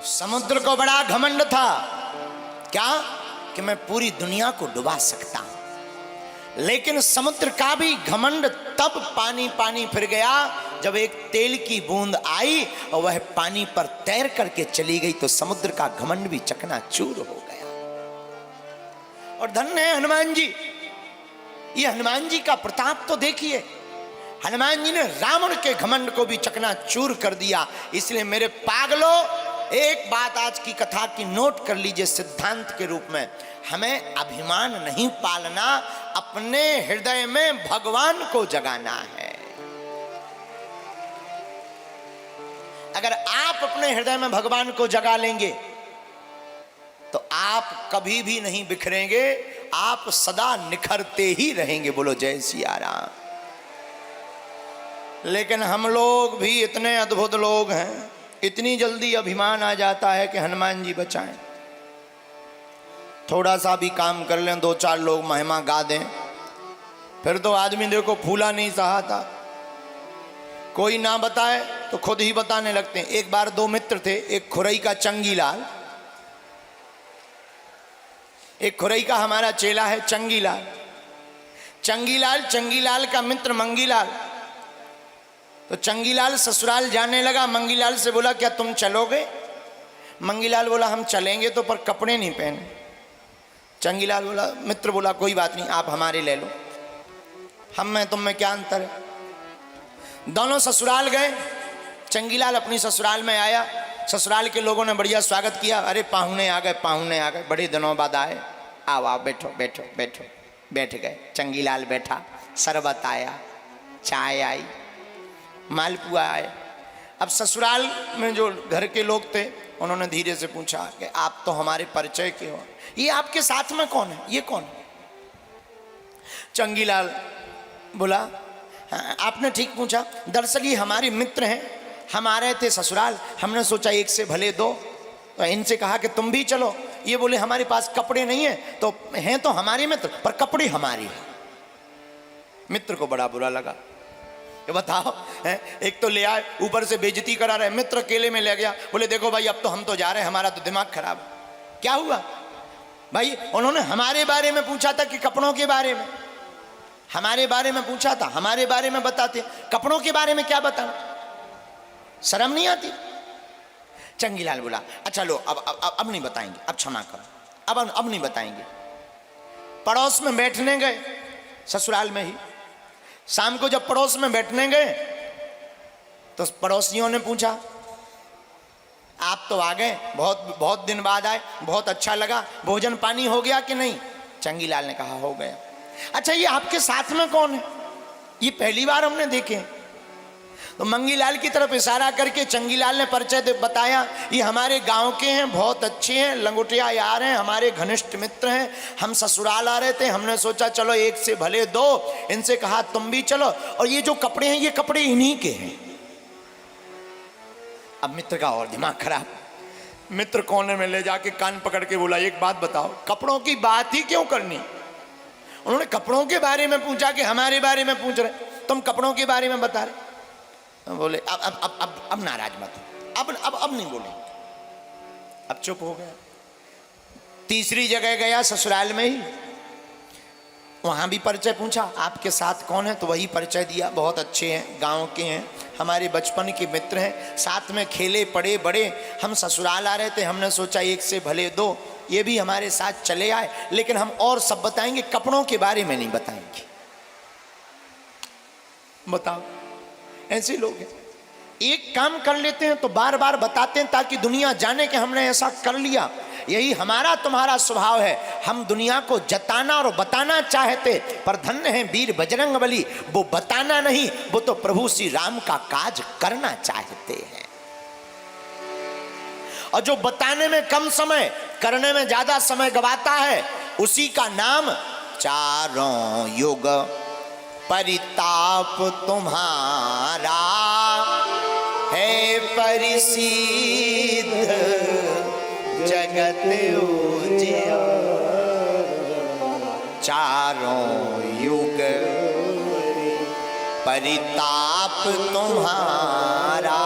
समुद्र को बड़ा घमंड था क्या कि मैं पूरी दुनिया को डुबा सकता हूं, लेकिन समुद्र का भी घमंड तब पानी पानी फिर गया जब एक तेल की बूंद आई और वह पानी पर तैर करके चली गई तो समुद्र का घमंड भी चकनाचूर हो गया। और धन्य है हनुमान जी, ये हनुमान जी का प्रताप तो देखिए, हनुमान जी ने रावण के घमंड को भी चकनाचूर कर दिया। इसलिए मेरे पागलों, एक बात आज की कथा की नोट कर लीजिए सिद्धांत के रूप में, हमें अभिमान नहीं पालना, अपने हृदय में भगवान को जगाना है। अगर आप अपने हृदय में भगवान को जगा लेंगे तो आप कभी भी नहीं बिखरेंगे, आप सदा निखरते ही रहेंगे। बोलो जय सिया राम। लेकिन हम लोग भी इतने अद्भुत लोग हैं, इतनी जल्दी अभिमान आ जाता है कि हनुमान जी बचाएं। थोड़ा सा भी काम कर लें, दो चार लोग महिमा गा दें, फिर तो आदमी देखो फूला नहीं सहा था। कोई ना बताए तो खुद ही बताने लगते हैं। एक बार दो मित्र थे, एक खुरई का चंगीलाल, एक खुरई का हमारा चेला है चंगीलाल। चंगीलाल का मित्र मंगीलाल। तो चंगीलाल ससुराल जाने लगा, मंगीलाल से बोला क्या तुम चलोगे? मंगीलाल बोला हम चलेंगे तो पर कपड़े नहीं पहने। चंगीलाल बोला, मित्र बोला कोई बात नहीं, आप हमारे ले लो, हम में तुम में क्या अंतर है। दोनों ससुराल गए। चंगीलाल अपनी ससुराल में आया, ससुराल के लोगों ने बढ़िया स्वागत किया। अरे पाहुने आ गए, बड़े दिनों बाद आए, आओ आओ बैठो बैठो बैठो। बैठ गए। चंगीलाल बैठा, शरबत आया, चाय आई, मालपुआ आए। अब ससुराल में जो घर के लोग थे उन्होंने धीरे से पूछा कि आप तो हमारे परिचय के हो, ये आपके साथ में कौन है, ये कौन है? चंगीलाल बोला हाँ, आपने ठीक पूछा, दरअसल ये हमारे मित्र हैं, हम आ रहे थे ससुराल, हमने सोचा एक से भले दो, तो इनसे कहा कि तुम भी चलो। ये बोले हमारे पास कपड़े नहीं है, तो हैं तो हमारे मित्र पर कपड़े हमारे हैं। मित्र को बड़ा बुरा लगा, ये बताओ है? एक तो ले आए, ऊपर से बेइज्जती करा रहे। मित्र अकेले में ले गया, बोले देखो भाई अब तो हम तो जा रहे हैं, हमारा तो दिमाग खराब। क्या हुआ भाई? उन्होंने हमारे बारे में पूछा था कि कपड़ों के बारे में? हमारे बारे में पूछा था, हमारे बारे में बताते, कपड़ों के बारे में क्या बताना? शर्म नहीं आती? चंगीलाल बोला अच्छा लो अब नहीं बताएंगे, अब क्षमा करो, अब नहीं बताएंगे। पड़ोस में बैठने गए, ससुराल में ही। शाम को जब पड़ोस में बैठने गए तो पड़ोसियों ने पूछा आप तो आ गए, बहुत दिन बाद आए, बहुत अच्छा लगा, भोजन पानी हो गया कि नहीं? चंगीलाल ने कहा हो गया। अच्छा ये आपके साथ में कौन है? ये पहली बार हमने देखे। तो मंगीलाल की तरफ इशारा करके चंगीलाल ने परिचय बताया, ये हमारे गांव के हैं, बहुत अच्छे हैं, लंगोटिया यार हैं, हमारे घनिष्ठ मित्र हैं, हम ससुराल आ रहे थे, हमने सोचा चलो एक से भले दो, इनसे कहा तुम भी चलो, और ये जो कपड़े हैं ये कपड़े इन्हीं के हैं। अब मित्र का और दिमाग खराब। मित्र कोने में ले जाके कान पकड़ के बोला एक बात बताओ, कपड़ों की बात ही क्यों करनी? उन्होंने कपड़ों के बारे में पूछा कि हमारे बारे में पूछ रहे, तुम कपड़ों के बारे में बता रहे। बोले अब नाराज मत, अब नहीं बोले, अब चुप हो गया। तीसरी जगह गया ससुराल में ही, वहां भी परिचय पूछा आपके साथ कौन है? तो वही परिचय दिया, बहुत अच्छे हैं, गांव के हैं, हमारे बचपन के मित्र हैं, साथ में खेले पड़े बड़े, हम ससुराल आ रहे थे, हमने सोचा एक से भले दो, ये भी हमारे साथ चले आए, लेकिन हम और सब बताएंगे, कपड़ों के बारे में नहीं बताएंगे। बताओ, ऐसे लोग हैं, एक काम कर लेते हैं तो बार बार बताते हैं ताकि दुनिया जाने कि हमने ऐसा कर लिया। यही हमारा तुम्हारा स्वभाव है, हम दुनिया को जताना और बताना चाहते, पर धन्य है वीर बजरंगबली, वो बताना नहीं, वो तो प्रभु श्री राम का काज करना चाहते हैं। और जो बताने में कम समय, करने में ज्यादा समय गवाता है, उसी का नाम चारों युग परिताप तुम्हारा है परिसिद्ध जगत उजिया। चारों युग परिताप तुम्हारा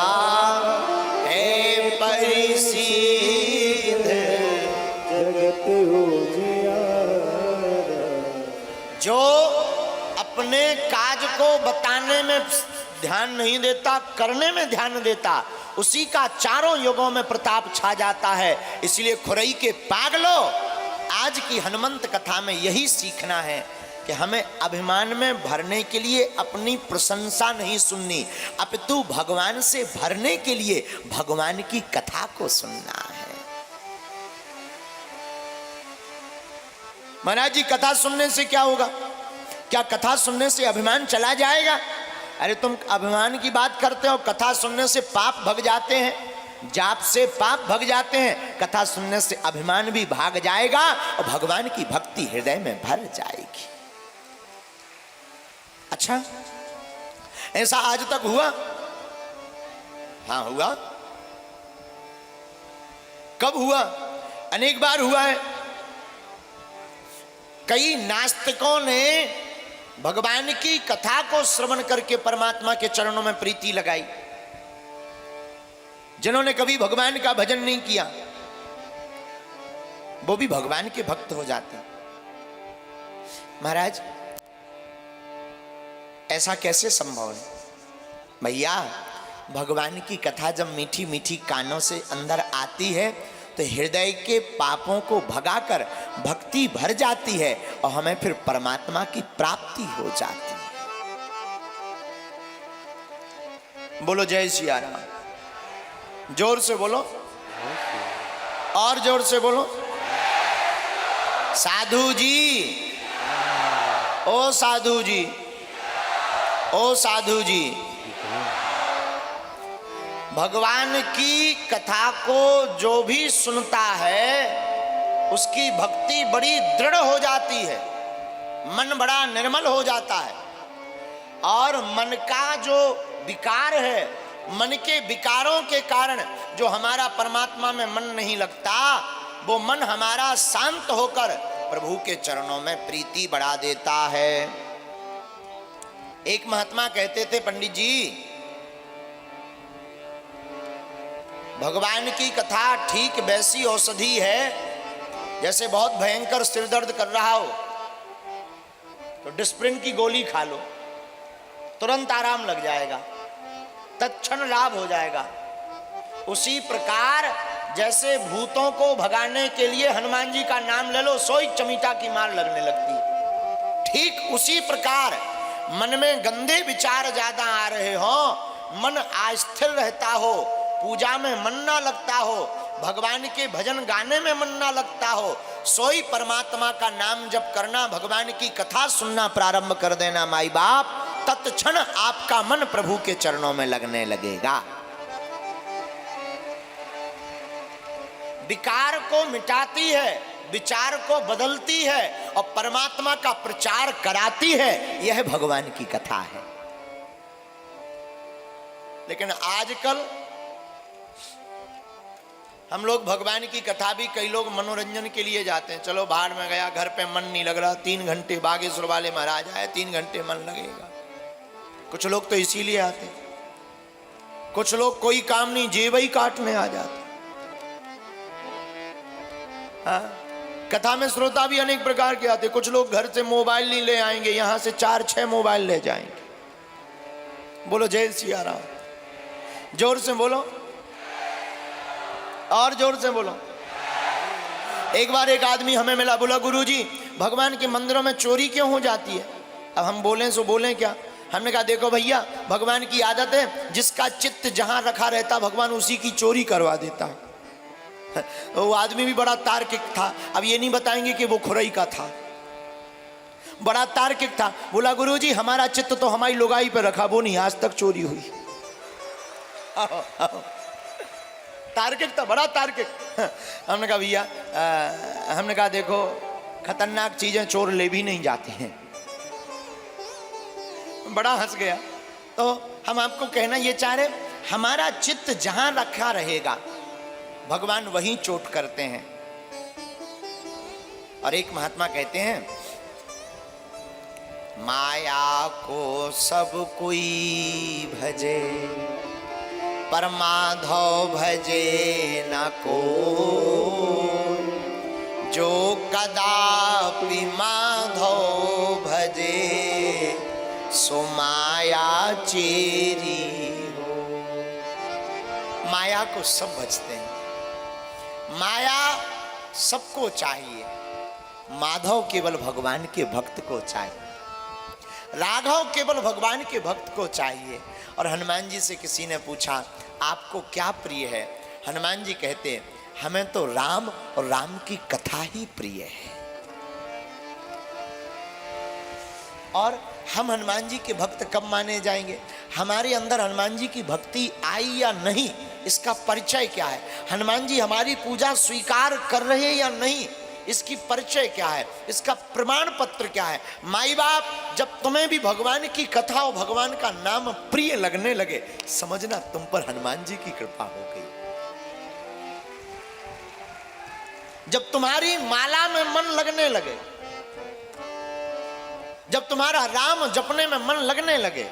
है परिसिद्ध सीधे जगत उजियारा। जो अपने काज को बताने में ध्यान नहीं देता, करने में ध्यान देता, उसी का चारों युगों में प्रताप छा जाता है। इसलिए खुरई के पागलों, आज की हनुमंत कथा में यही सीखना है कि हमें अभिमान में भरने के लिए अपनी प्रशंसा नहीं सुननी, अपितु भगवान से भरने के लिए भगवान की कथा को सुनना है। महाराज जी, कथा सुनने से क्या होगा? क्या कथा सुनने से अभिमान चला जाएगा? अरे तुम अभिमान की बात करते हो, कथा सुनने से पाप भग जाते हैं, जाप से पाप भग जाते हैं, कथा सुनने से अभिमान भी भाग जाएगा और भगवान की भक्ति हृदय में भर जाएगी। अच्छा, ऐसा आज तक हुआ? हाँ हुआ। कब हुआ? अनेक बार हुआ है। कई नास्तिकों ने भगवान की कथा को श्रवण करके परमात्मा के चरणों में प्रीति लगाई। जिन्होंने कभी भगवान का भजन नहीं किया, वो भी भगवान के भक्त हो जाते हैं। महाराज, ऐसा कैसे संभव है? भैया, भगवान की कथा जब मीठी मीठी कानों से अंदर आती है तो हृदय के पापों को भगाकर भक्ति भर जाती है और हमें फिर परमात्मा की प्राप्ति हो जाती है। बोलो जय सिया राम। जोर से बोलो, और जोर से बोलो। साधु जी, ओ साधु जी, ओ साधु जी, भगवान की कथा को जो भी सुनता है उसकी भक्ति बड़ी दृढ़ हो जाती है, मन बड़ा निर्मल हो जाता है, और मन का जो विकार है, मन के विकारों के कारण जो हमारा परमात्मा में मन नहीं लगता, वो मन हमारा शांत होकर प्रभु के चरणों में प्रीति बढ़ा देता है। एक महात्मा कहते थे, पंडित जी, भगवान की कथा ठीक वैसी औषधि है जैसे बहुत भयंकर सिर दर्द कर रहा हो तो डिस्प्रिन की गोली खा लो, तुरंत आराम लग जाएगा, तत्क्षण लाभ हो जाएगा। उसी प्रकार जैसे भूतों को भगाने के लिए हनुमान जी का नाम ले लो, सोई चमीटा की मार लगने लगती है, ठीक उसी प्रकार मन में गंदे विचार ज्यादा आ रहे हो, मन अस्थिर रहता हो, पूजा में मन ना लगता हो, भगवान के भजन गाने में मन ना लगता हो, सोई परमात्मा का नाम जप करना, भगवान की कथा सुनना प्रारंभ कर देना माई बाप, तत्क्षण आपका मन प्रभु के चरणों में लगने लगेगा। विकार को मिटाती है, विचार को बदलती है और परमात्मा का प्रचार कराती है, यह भगवान की कथा है। लेकिन आजकल हम लोग भगवान की कथा भी कई लोग मनोरंजन के लिए जाते हैं, चलो बाहर में गया, घर पे मन नहीं लग रहा, 3 घंटे बागेश्वर वाले महाराज आए, 3 घंटे मन लगेगा। कुछ लोग तो इसीलिए आते, कुछ लोग कोई काम नहीं जेब ही काटने आ जाते। हाँ, कथा में श्रोता भी अनेक प्रकार के आते, कुछ लोग घर से मोबाइल नहीं ले आएंगे, यहां से 4-6 मोबाइल ले जाएंगे। बोलो जय सिया राम। जोर से बोलो, और जोर से बोलो। एक बार एक आदमी हमें मिला, बोला गुरुजी भगवान के मंदिरों में चोरी क्यों हो जाती है? अब हम बोलें सो बोलें क्या? हमने कहा देखो भैया, भगवान की आदत है, जिसका चित्त जहां रखा रहता भगवान उसी की चोरी करवा देता है। वो आदमी भी बड़ा तार्किक था, अब ये नहीं बताएंगे कि वो खुरई का था, बड़ा तार्किक था। बोला गुरुजी हमारा चित्त तो हमारी लुगाई पर रखा, वो नहीं आज तक चोरी हुई। तार्किक था, बड़ा तार्किक। हमने कहा भैया, हमने कहा देखो खतरनाक चीजें चोर ले भी नहीं जाते हैं। बड़ा हंस गया। तो हम आपको कहना ये चाह रहे, हमारा चित्त जहां रखा रहेगा भगवान वहीं चोट करते हैं। और एक महात्मा कहते हैं, माया को सब कोई भजे, पर माधव भजे न को, जो कदापि माधव भजे सो माया चेरी हो। माया को सब भजते हैं, माया सबको चाहिए, माधव केवल भगवान के भक्त को चाहिए, राघव केवल भगवान के भक्त को चाहिए। और हनुमान जी से किसी ने पूछा आपको क्या प्रिय है? हनुमान जी कहते हैं हमें तो राम और राम की कथा ही प्रिय है। और हम हनुमान जी के भक्त कब माने जाएंगे? हमारे अंदर हनुमान जी की भक्ति आई या नहीं, इसका परिचय क्या है? हनुमान जी हमारी पूजा स्वीकार कर रहे या नहीं, इसकी परिचय क्या है, इसका प्रमाण पत्र क्या है? माई बाप जब तुम्हें भी भगवान की कथा और भगवान का नाम प्रिय लगने लगे, समझना तुम पर हनुमान जी की कृपा हो गई। जब तुम्हारी माला में मन लगने लगे, जब तुम्हारा राम जपने में मन लगने लगे,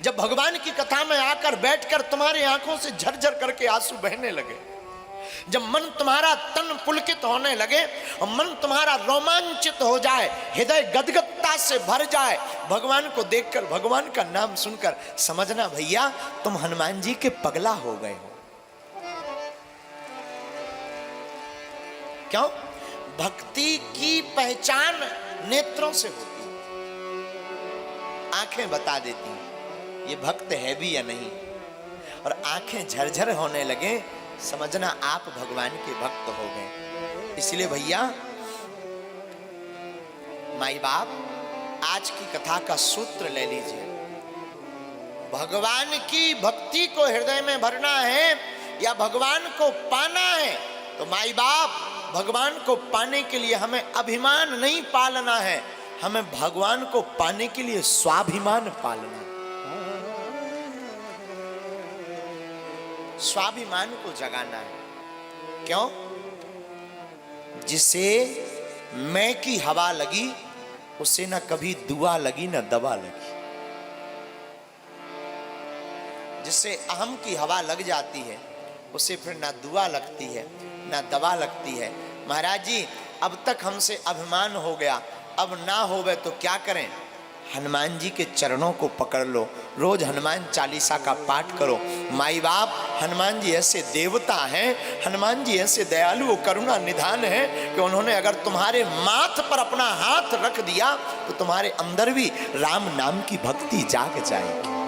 जब भगवान की कथा में आकर बैठकर तुम्हारी आंखों से झरझर करके आंसू बहने लगे, जब मन तुम्हारा तन पुलकित होने लगे और मन तुम्हारा रोमांचित हो जाए, हृदय गदगदता से भर जाए भगवान को देखकर, भगवान का नाम सुनकर, समझना भैया तुम हनुमान जी के पगला हो गए हो। क्यों? भक्ति की पहचान नेत्रों से होती है, आंखें बता देती हैं ये भक्त है भी या नहीं। और आंखें झरझर होने लगे, समझना आप भगवान के भक्त हो गए। इसलिए भैया माई बाप आज की कथा का सूत्र ले लीजिए, भगवान की भक्ति को हृदय में भरना है या भगवान को पाना है, तो माई बाप भगवान को पाने के लिए हमें अभिमान नहीं पालना है, हमें भगवान को पाने के लिए स्वाभिमान पालना है। स्वाभिमान को जगाना है। क्यों? जिसे मैं की हवा लगी उसे ना कभी दुआ लगी ना दवा लगी। जिसे अहम की हवा लग जाती है उसे फिर ना दुआ लगती है ना दवा लगती है। महाराज जी अब तक हमसे अभिमान हो गया, अब ना होवे तो क्या करें? हनुमान जी के चरणों को पकड़ लो, रोज हनुमान चालीसा का पाठ करो। माई बाप हनुमान जी ऐसे देवता हैं, हनुमान जी ऐसे दयालु करुणा निधान है कि उन्होंने अगर तुम्हारे माथ पर अपना हाथ रख दिया तो तुम्हारे अंदर भी राम नाम की भक्ति जाग जाएगी।